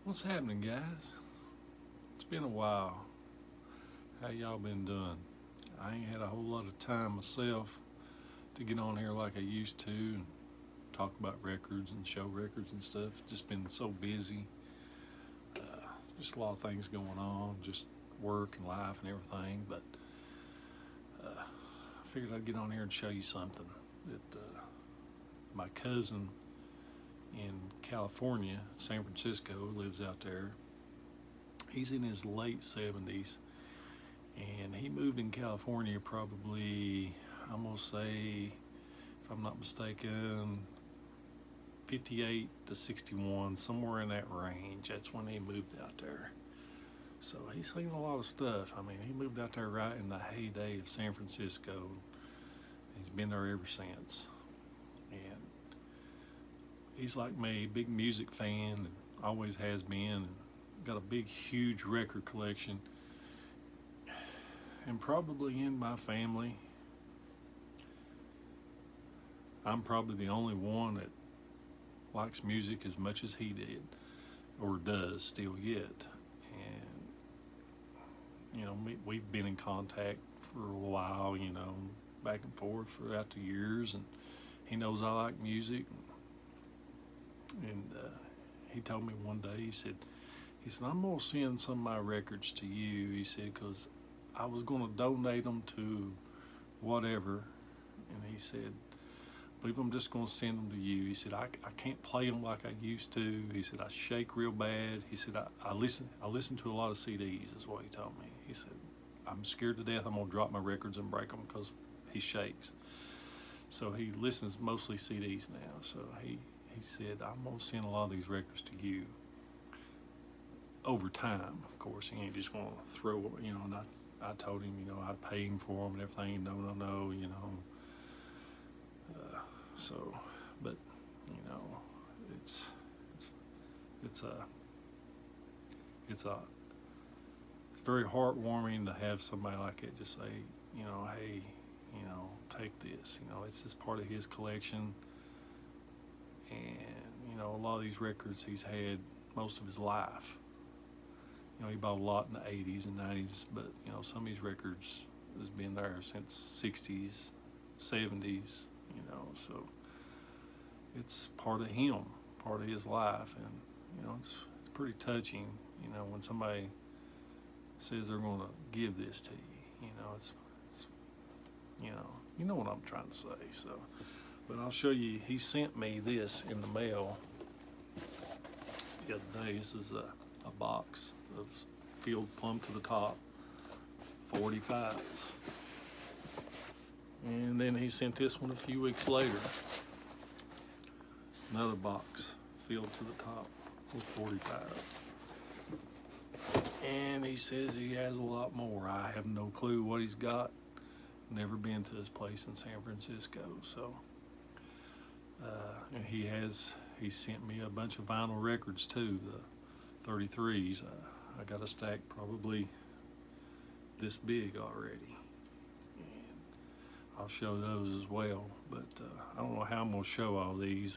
What's happening, guys? It's been a while. How y'all been doing? I ain't had a whole lot of time myself to get on here like I used to and talk about records and show records and stuff. Just been so busy. Just a lot of things going on, just work and life and everything. But I figured I'd get on here and show you something that my cousin in California, San Francisco, lives out there. He's in his late 70s, and he moved in California probably, I'm gonna say, if I'm not mistaken, 58 to 61, somewhere in that range. That's when he moved out there. So he's seen a lot of stuff. I mean, he moved out there right in the heyday of San Francisco. He's been there ever since. And he's like me, big music fan, and always has been. And got a big, huge record collection. And probably in my family, I'm probably the only one that likes music as much as he did, or does still yet. And, we've been in contact for a while, back and forth throughout the years. And he knows I like music. And he told me one day, he said, I'm going to send some of my records to you. He said, because I was going to donate them to whatever. And he said, I believe I'm just going to send them to you. He said, I can't play them like I used to. He said, I shake real bad. He said, I listen to a lot of CDs, is what he told me. He said, I'm scared to death I'm going to drop my records and break them because he shakes. So he listens mostly CDs now. So he said, I'm going to send a lot of these records to you. Over time, of course, he ain't just going to throw, and I told him, I'd pay him for them and everything. No, So, but, it's very heartwarming to have somebody like it just say, hey, take this. It's just part of his collection. And, a lot of these records he's had most of his life. He bought a lot in the 80s and 90s, but, some of these records has been there since 60s, 70s, so it's part of him, part of his life. And, it's pretty touching, when somebody says they're going to give this to you, it's you know what I'm trying to say. So, but I'll show you, he sent me this in the mail the other day. This is a box of Field Plumb to the Top 45. And then he sent this one a few weeks later. Another box, Field to the Top with 45. And he says he has a lot more. I have no clue what he's got. Never been to his place in San Francisco. So, and he sent me a bunch of vinyl records too, the 33s. I got a stack probably this big already. And I'll show those as well. But I don't know how I'm going to show all these.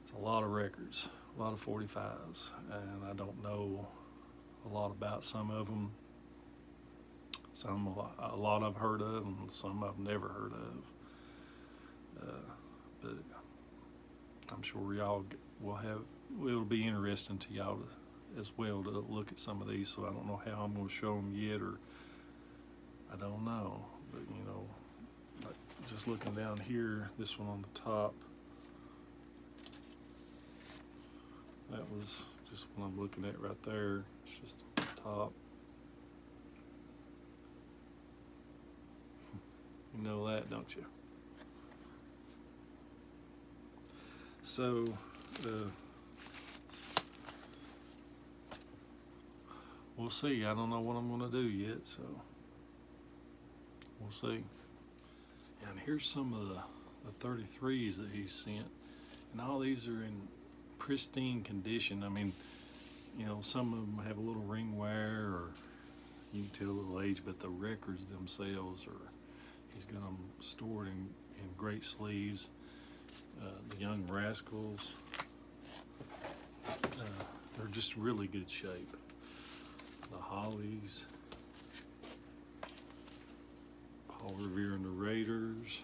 It's a lot of records, a lot of 45s, and I don't know a lot about some of them. A lot I've heard of, and some I've never heard of. But I'm sure y'all it'll be interesting to y'all as well to look at some of these. So I don't know how I'm going to show them yet, or I don't know. But like just looking down here, this one on the top, that was just what I'm looking at right there. It's just on the top. You know that, don't you? So, we'll see. I don't know what I'm going to do yet, so we'll see. And here's some of the 33s that he sent. And all these are in pristine condition. I mean, some of them have a little ring wear, or you can tell a little age, but the records themselves he's got them stored in great sleeves. The Young Rascals, just really good shape. The Hollies, Paul Revere and the Raiders.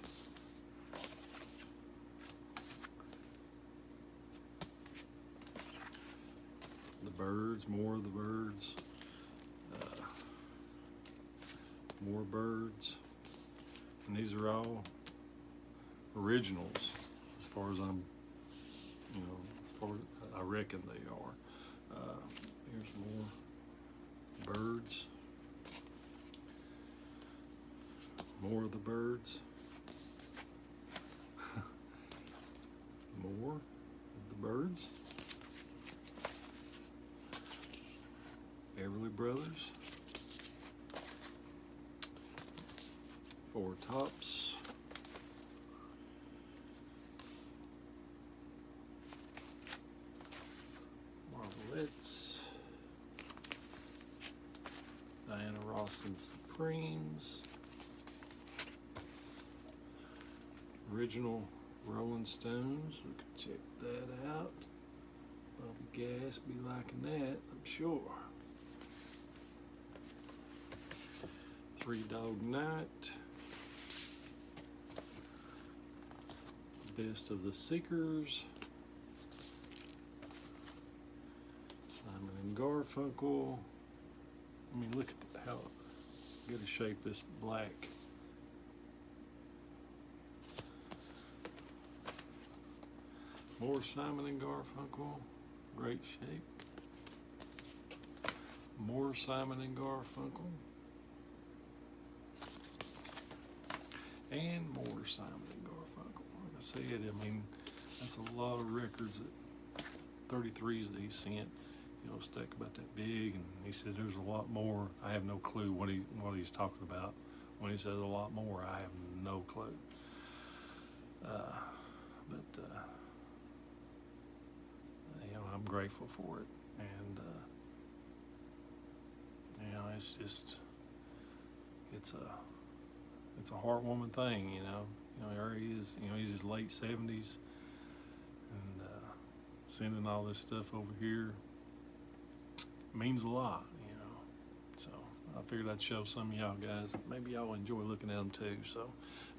The Byrds, more of the Byrds. More Byrds. And these are all originals as far as I'm, you know, as far as I reckon they are. Here's more Byrds. More of the Byrds. More of the Byrds. Everly Brothers. Four Tops. Marvelettes. Diana Ross and Supremes. Original Rolling Stones. Check that out. Bobby Gass be liking that, I'm sure. Three Dog Night. Best of the Seekers. Simon and Garfunkel. I mean, look at how good a shape this black. More Simon and Garfunkel. Great shape. More Simon and Garfunkel. And more Simon and Garfunkel. Like I said, I mean, that's a lot of records, 33s that he sent, you know, stacked about that big, and he said there's a lot more. I have no clue what he's talking about. When he says a lot more, I have no clue. But you know, I'm grateful for it, and you know, it's just, it's a heartwarming thing, you know. You know, there he is. You know, he's his late 70s, and sending all this stuff over here means a lot, you know. So I figured I'd show some of y'all guys. Maybe y'all enjoy looking at them too. So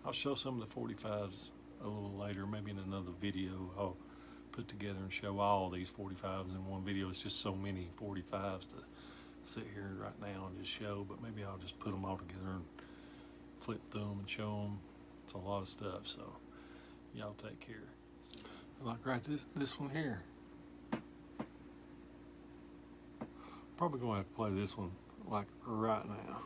I'll show some of the 45s a little later, maybe in another video. I'll put together and show all these 45s in one video. It's just so many 45s to sit here right now and just show, but maybe I'll just put them all together and flip through them and show them. It's a lot of stuff, so y'all take care. Like right this one here. Probably gonna have to play this one like right now.